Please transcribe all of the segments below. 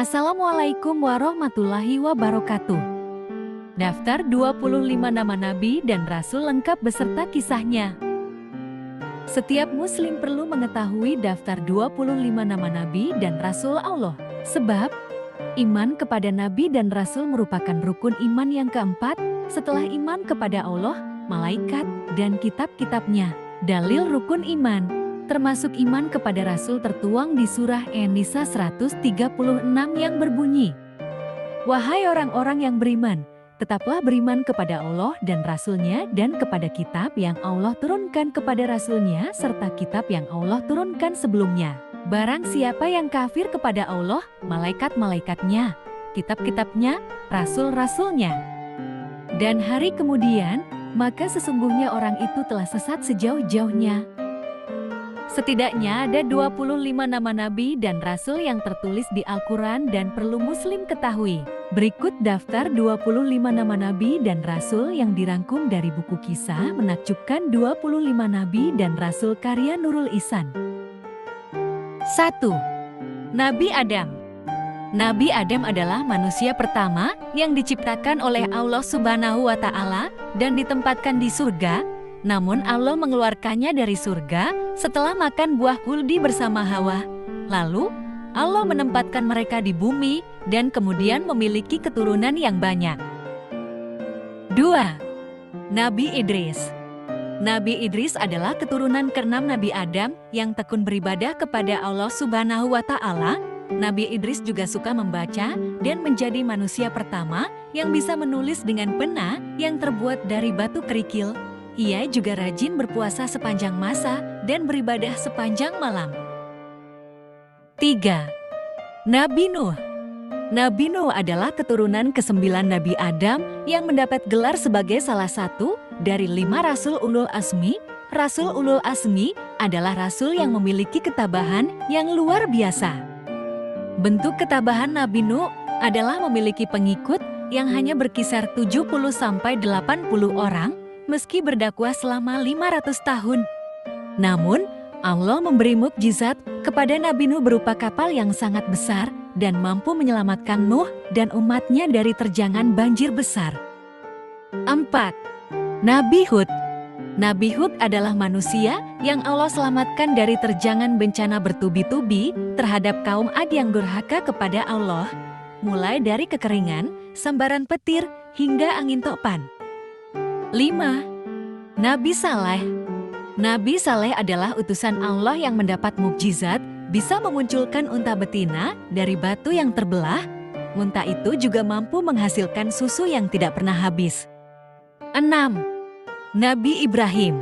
Assalamualaikum warahmatullahi wabarakatuh. Daftar 25 nama Nabi dan Rasul lengkap beserta kisahnya. Setiap muslim perlu mengetahui daftar 25 nama Nabi dan Rasul Allah. Sebab, iman kepada Nabi dan Rasul merupakan rukun iman yang keempat setelah iman kepada Allah, malaikat, dan kitab-kitabnya. Dalil rukun iman, termasuk iman kepada Rasul tertuang di surah An-Nisa 136 yang berbunyi, "Wahai orang-orang yang beriman, tetaplah beriman kepada Allah dan Rasul-Nya dan kepada kitab yang Allah turunkan kepada Rasul-Nya serta kitab yang Allah turunkan sebelumnya. Barang siapa yang kafir kepada Allah, malaikat-malaikatnya, kitab-kitabnya, rasul-rasulnya, dan hari kemudian, maka sesungguhnya orang itu telah sesat sejauh-jauhnya." Setidaknya ada 25 nama Nabi dan Rasul yang tertulis di Al-Quran dan perlu muslim ketahui. Berikut daftar 25 nama Nabi dan Rasul yang dirangkum dari buku Kisah Menakjubkan 25 Nabi dan Rasul karya Nurul Ihsan. 1. Nabi Adam. Nabi Adam adalah manusia pertama yang diciptakan oleh Allah Subhanahu wa Ta'ala dan ditempatkan di surga. Namun Allah mengeluarkannya dari surga setelah makan buah kuldi bersama Hawa. Lalu Allah menempatkan mereka di bumi dan kemudian memiliki keturunan yang banyak. 2. Nabi Idris. Nabi Idris adalah keturunan keenam Nabi Adam yang tekun beribadah kepada Allah Subhanahu wa Ta'ala. Nabi Idris juga suka membaca dan menjadi manusia pertama yang bisa menulis dengan pena yang terbuat dari batu kerikil. Ia juga rajin berpuasa sepanjang masa dan beribadah sepanjang malam. 3. Nabi Nuh. Nabi Nuh adalah keturunan ke-9 Nabi Adam yang mendapat gelar sebagai salah satu dari 5 Rasul Ulul Azmi. Rasul Ulul Azmi adalah rasul yang memiliki ketabahan yang luar biasa. Bentuk ketabahan Nabi Nuh adalah memiliki pengikut yang hanya berkisar 70-80 orang, meski berdakwah selama 500 tahun. Namun, Allah memberi mukjizat kepada Nabi Nuh berupa kapal yang sangat besar dan mampu menyelamatkan Nuh dan umatnya dari terjangan banjir besar. 4. Nabi Hud. Nabi Hud adalah manusia yang Allah selamatkan dari terjangan bencana bertubi-tubi terhadap kaum Ad yang durhaka kepada Allah, mulai dari kekeringan, sambaran petir, hingga angin topan. 5. Nabi Saleh. Nabi Saleh adalah utusan Allah yang mendapat mukjizat bisa memunculkan unta betina dari batu yang terbelah. Unta itu juga mampu menghasilkan susu yang tidak pernah habis. 6. Nabi Ibrahim.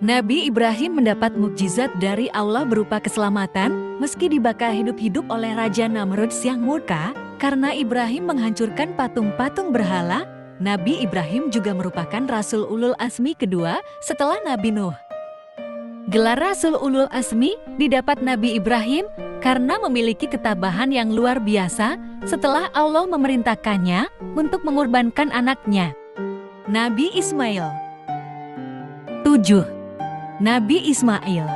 Nabi Ibrahim mendapat mukjizat dari Allah berupa keselamatan meski dibakar hidup-hidup oleh Raja Namrud yang murka karena Ibrahim menghancurkan patung-patung berhala. Nabi Ibrahim juga merupakan Rasul Ulul Azmi kedua setelah Nabi Nuh. Gelar Rasul Ulul Azmi didapat Nabi Ibrahim karena memiliki ketabahan yang luar biasa setelah Allah memerintahkannya untuk mengorbankan anaknya. Nabi Ismail. 7. Nabi Ismail.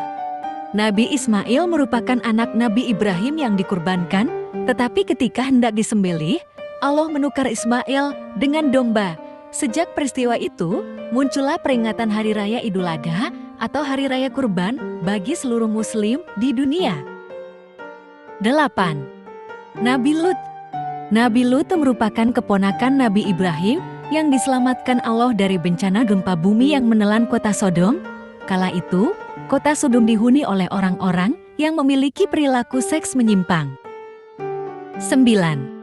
Nabi Ismail merupakan anak Nabi Ibrahim yang dikurbankan, tetapi ketika hendak disembelih, Allah menukar Ismail dengan domba. Sejak peristiwa itu, muncullah peringatan Hari Raya Idul Adha atau Hari Raya Kurban bagi seluruh muslim di dunia. 8. Nabi Lut. Nabi Lut merupakan keponakan Nabi Ibrahim yang diselamatkan Allah dari bencana gempa bumi yang menelan kota Sodom. Kala itu, kota Sodom dihuni oleh orang-orang yang memiliki perilaku seks menyimpang. 9.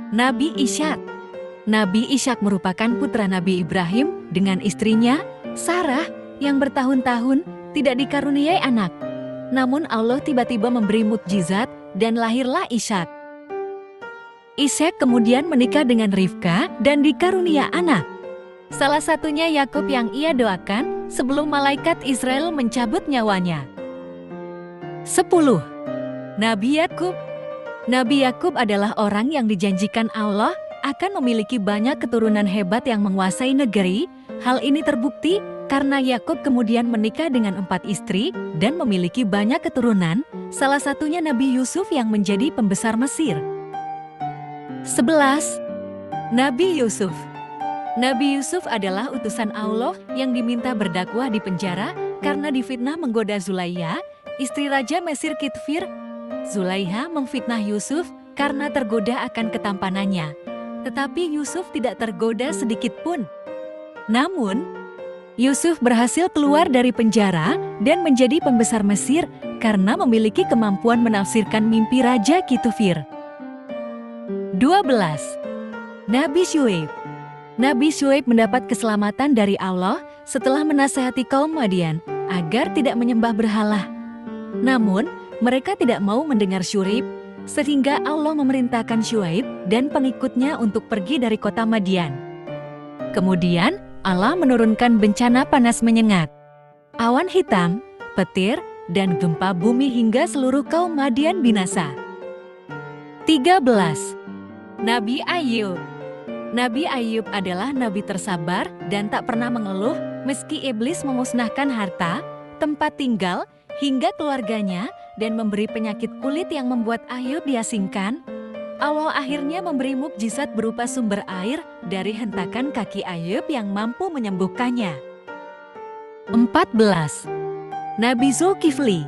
Nabi Ishak. Nabi Ishak merupakan putra Nabi Ibrahim dengan istrinya, Sarah, yang bertahun-tahun tidak dikaruniai anak. Namun Allah tiba-tiba memberi mukjizat dan lahirlah Ishak. Ishak kemudian menikah dengan Rivka dan dikarunia anak. Salah satunya Yakub yang ia doakan sebelum malaikat Israel mencabut nyawanya. 10. Nabi Yakub. Nabi Yakub adalah orang yang dijanjikan Allah akan memiliki banyak keturunan hebat yang menguasai negeri. Hal ini terbukti karena Yakub kemudian menikah dengan 4 istri dan memiliki banyak keturunan, salah satunya Nabi Yusuf yang menjadi pembesar Mesir. 11. Nabi Yusuf. Nabi Yusuf adalah utusan Allah yang diminta berdakwah di penjara karena difitnah menggoda Zulaiha, istri Raja Mesir Kitfir. Zulaiha memfitnah Yusuf karena tergoda akan ketampanannya. Tetapi Yusuf tidak tergoda sedikit pun. Namun, Yusuf berhasil keluar dari penjara dan menjadi pembesar Mesir karena memiliki kemampuan menafsirkan mimpi Raja Kitfir. 12. Nabi Syuaib. Nabi Syuaib mendapat keselamatan dari Allah setelah menasihati kaum Madian agar tidak menyembah berhala. Namun, mereka tidak mau mendengar Syuaib, sehingga Allah memerintahkan Syuaib dan pengikutnya untuk pergi dari kota Madian. Kemudian, Allah menurunkan bencana panas menyengat, awan hitam, petir, dan gempa bumi hingga seluruh kaum Madian binasa. 13. Nabi Ayub. Nabi Ayub adalah nabi tersabar dan tak pernah mengeluh meski iblis memusnahkan harta, tempat tinggal, hingga keluarganya dan memberi penyakit kulit yang membuat Ayub diasingkan. Allah akhirnya memberi mukjizat berupa sumber air dari hentakan kaki Ayub yang mampu menyembuhkannya. 14. Nabi Zulkifli.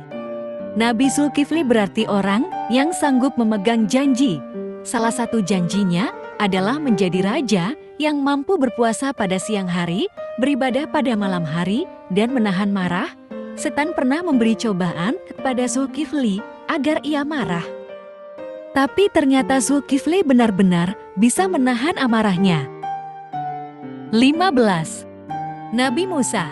Nabi Zulkifli berarti orang yang sanggup memegang janji. Salah satu janjinya adalah menjadi raja yang mampu berpuasa pada siang hari, beribadah pada malam hari, dan menahan marah. Setan pernah memberi cobaan kepada Zulkifli agar ia marah. Tapi ternyata Zulkifli benar-benar bisa menahan amarahnya. 15. Nabi Musa.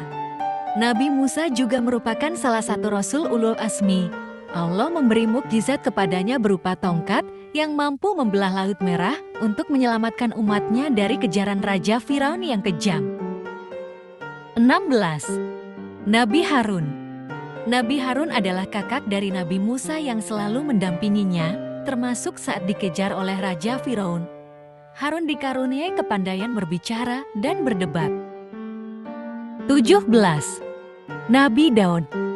Nabi Musa juga merupakan salah satu Rasul Ulul Azmi. Allah memberi mukjizat kepadanya berupa tongkat yang mampu membelah Laut Merah untuk menyelamatkan umatnya dari kejaran Raja Firaun yang kejam. 16. Nabi Harun. Nabi Harun adalah kakak dari Nabi Musa yang selalu mendampinginya, termasuk saat dikejar oleh Raja Firaun. Harun dikaruniai kepandaian berbicara dan berdebat. 17. Nabi Daud.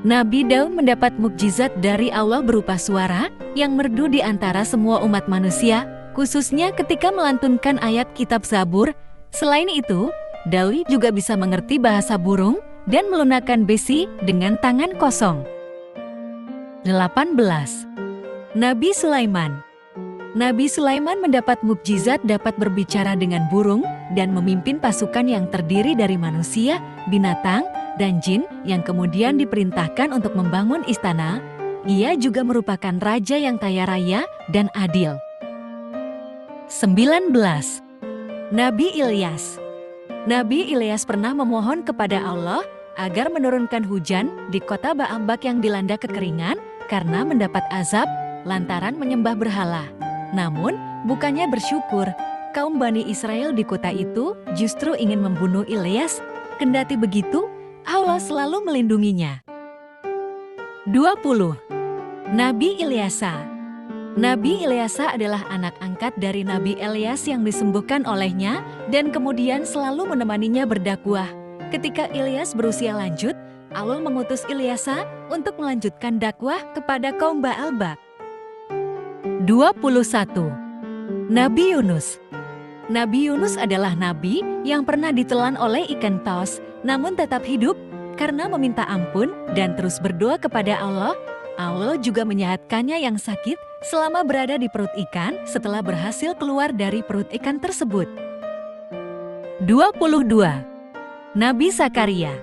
Nabi Daud mendapat mukjizat dari Allah berupa suara yang merdu di antara semua umat manusia, khususnya ketika melantunkan ayat kitab Zabur. Selain itu, Daud juga bisa mengerti bahasa burung dan melunakkan besi dengan tangan kosong. 18. Nabi Sulaiman. Nabi Sulaiman mendapat mukjizat dapat berbicara dengan burung dan memimpin pasukan yang terdiri dari manusia, binatang, dan jin yang kemudian diperintahkan untuk membangun istana. Ia juga merupakan raja yang kaya raya dan adil. 19. Nabi Ilyas. Nabi Ilyas pernah memohon kepada Allah agar menurunkan hujan di kota Ba'ambak yang dilanda kekeringan karena mendapat azab lantaran menyembah berhala. Namun, bukannya bersyukur, kaum Bani Israel di kota itu justru ingin membunuh Ilyas. Kendati begitu, Allah selalu melindunginya. 20. Nabi Ilyasa. Nabi Ilyasa adalah anak angkat dari Nabi Ilyas yang disembuhkan olehnya dan kemudian selalu menemaninya berdakwah. Ketika Ilyas berusia lanjut, Allah mengutus Ilyasa untuk melanjutkan dakwah kepada kaum Ba'albak. 21. Nabi Yunus. Nabi Yunus adalah nabi yang pernah ditelan oleh ikan paus, namun tetap hidup karena meminta ampun dan terus berdoa kepada Allah. Allah juga menyehatkannya yang sakit selama berada di perut ikan setelah berhasil keluar dari perut ikan tersebut. 22. Nabi Zakaria.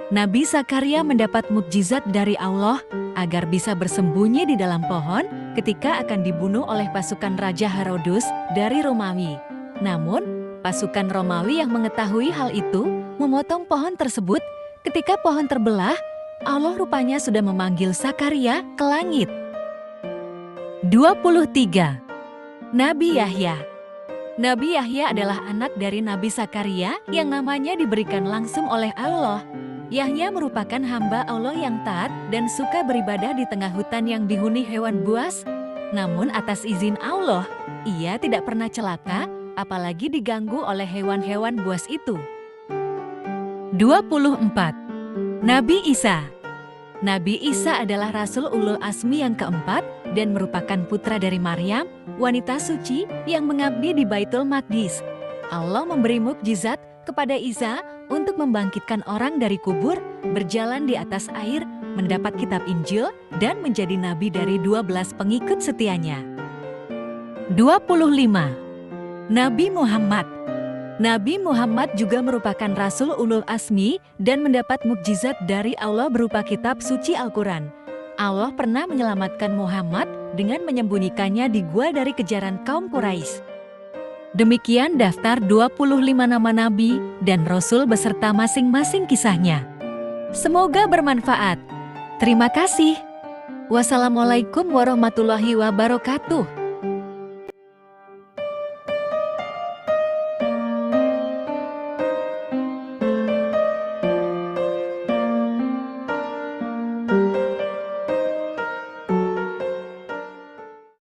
Nabi Zakaria mendapat mukjizat dari Allah agar bisa bersembunyi di dalam pohon ketika akan dibunuh oleh pasukan Raja Herodes dari Romawi. Namun, pasukan Romawi yang mengetahui hal itu memotong pohon tersebut. Ketika pohon terbelah, Allah rupanya sudah memanggil Zakaria ke langit. 23. Nabi Yahya. Nabi Yahya adalah anak dari Nabi Zakaria yang namanya diberikan langsung oleh Allah. Yahya merupakan hamba Allah yang taat dan suka beribadah di tengah hutan yang dihuni hewan buas. Namun atas izin Allah, ia tidak pernah celaka, apalagi diganggu oleh hewan-hewan buas itu. 24. Nabi Isa. Nabi Isa adalah Rasul Ulul Azmi yang keempat dan merupakan putra dari Maryam, wanita suci yang mengabdi di Baitul Maqdis. Allah memberi mukjizat kepada Isa untuk membangkitkan orang dari kubur, berjalan di atas air, mendapat kitab Injil, dan menjadi nabi dari 12 pengikut setianya. 25. Nabi Muhammad. Nabi Muhammad juga merupakan Rasul Ulul Azmi dan mendapat mukjizat dari Allah berupa kitab suci Al-Quran. Allah pernah menyelamatkan Muhammad dengan menyembunyikannya di gua dari kejaran kaum Quraisy. Demikian daftar 25 nama Nabi dan Rasul beserta masing-masing kisahnya. Semoga bermanfaat. Terima kasih. Wassalamualaikum warahmatullahi wabarakatuh.